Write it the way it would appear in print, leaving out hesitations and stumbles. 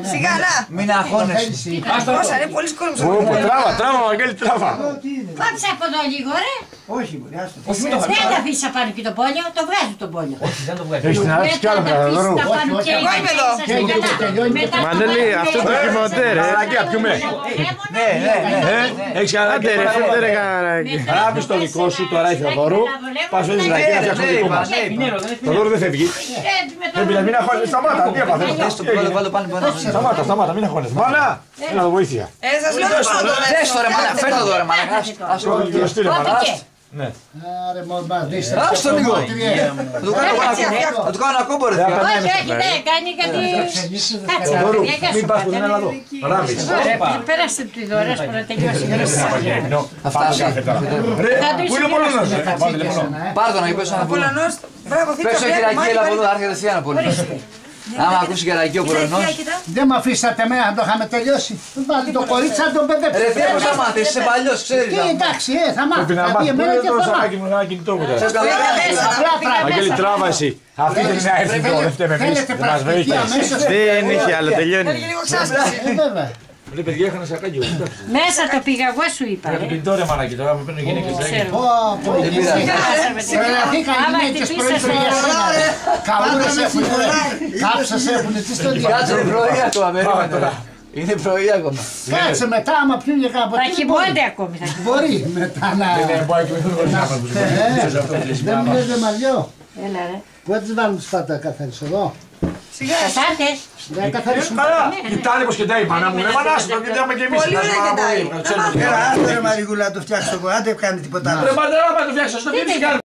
Σιγά να! Μην αγχώνεσαι. Όσα είναι πολλοί κόσμος. Τράβα, Βαγγέλη, τράβα. Κόψε από εδώ λίγο, ρε. Όχι, μπορεί να Δεν τα αφήσεις απάνω και το πόλιο, το βγάζει το πόλιο. Όχι, δεν το βγάζει. Έχεις την άποψη κι άλλο Θεοδωρού. Εγώ είμαι εδώ. Μαντελή, αυτό το χειμωτέρ, ρε. Αναγκαία, πιούμε. Ναι. Έχεις κανένα Ράβεις το δικό σου, τώρα η Θεοδωρού. Πας φέρεις ραγιά να φτιάξεις το δικό μας. Θεοδωρού δεν φεύγει. Μην αγχώνεσαι, σταμάτα, τι έπαθες. Σταμάτα, μην αγχώνεσαι. Μάνα, έλα βοήθεια. Σας λέω να πάω τώρα. Δες το ρε μάνα, φέρ' το τώρα μάνα. Ναι. Άρε μόλις δείστε. Ας το λίγο. Θα του κάνω ένα κόμπο ρε. Όχι, δεν κάνει γιατί... Θεοδωρού, μην πας που δεν έλα εδώ. Ράβεις. Πέρασε τη δωρεάς που να τελειώσει. Θα φτάσει. Πού είναι ο Πολωνός? Πάρ' το να πέσω ένα πολύ. Πολωνός, μπράβο, Πες ο Κυριακή, έλα από εδώ, άρχεται εσύ ένα πολύ. Άμα ακούσει Κυριακή ο Πολωνός. Δεν με αφήσατε μένα να το είχαμε τελειώσει. Βάλτε το κορίτσι να τον Ρε παιδέψετε. τι πώς θα μάθεις, είσαι παλιός, ξέρεις. Τι εντάξει, θα μάθει. Πρέπει να Θα πει μάθει. Πού εμένα είναι και το θα σακάκι μάθει. μου, ένα κινητό μου τώρα. Σας καλά. Βαγγέλη, τράβα εσύ. Αυτή δεν είναι αέρθητο, δεν φταίμε εμείς. Θέλετε Δεν μας πρακτική βρήκες. αμέσως. Δεν είχε άλλο, τελειώνει. Θέλει λίγο ξάσκηση. Βέβαια. Ρε παιδιά, είχα ένα σακάκι μου. Μέσα το πήγα, εγώ σου είπα. Το κινητό ρε μαλάκι, τώρα που παίρνουν γυναίκες. Ξέρω. Δεν πειράζει. Τρελαθήκαν οι γυναίκες πρωί για σένα. Καούρες έχουνε, κάψες έχουνε, τι στο Κάτσε είναι πρωί διάλογο. ακόμα, περίμενε. Είναι πρωί ακόμα. Κάτσε μετά άμα πιούν για κάποτε. Θα χειμώνται ακόμη. Μπορεί μετά να... Δεν μπορεί να κοιμηθούν χωρίς να πάνε. Δεν μιλάτε μαλλιό. Έλα ρε. Πού θα τις βάλουμε τις πάτα καθαρίσ εδώ. Σιγά. Κατάτες. Δεν καθαρίσουμε. Καλά, κοιτάνε πως κοιτάει η μάνα μου. Ρε μανάσου, το κοιτάμε και εμείς. Πολύ ωραία κοιτάει. Έλα, άντε ρε Μαριγούλα να το φτιάξω εγώ, άντε κάνει τίποτα άλλο. Ρε μαντέρα, πάμε το φτιάξω, στο τι κάνει.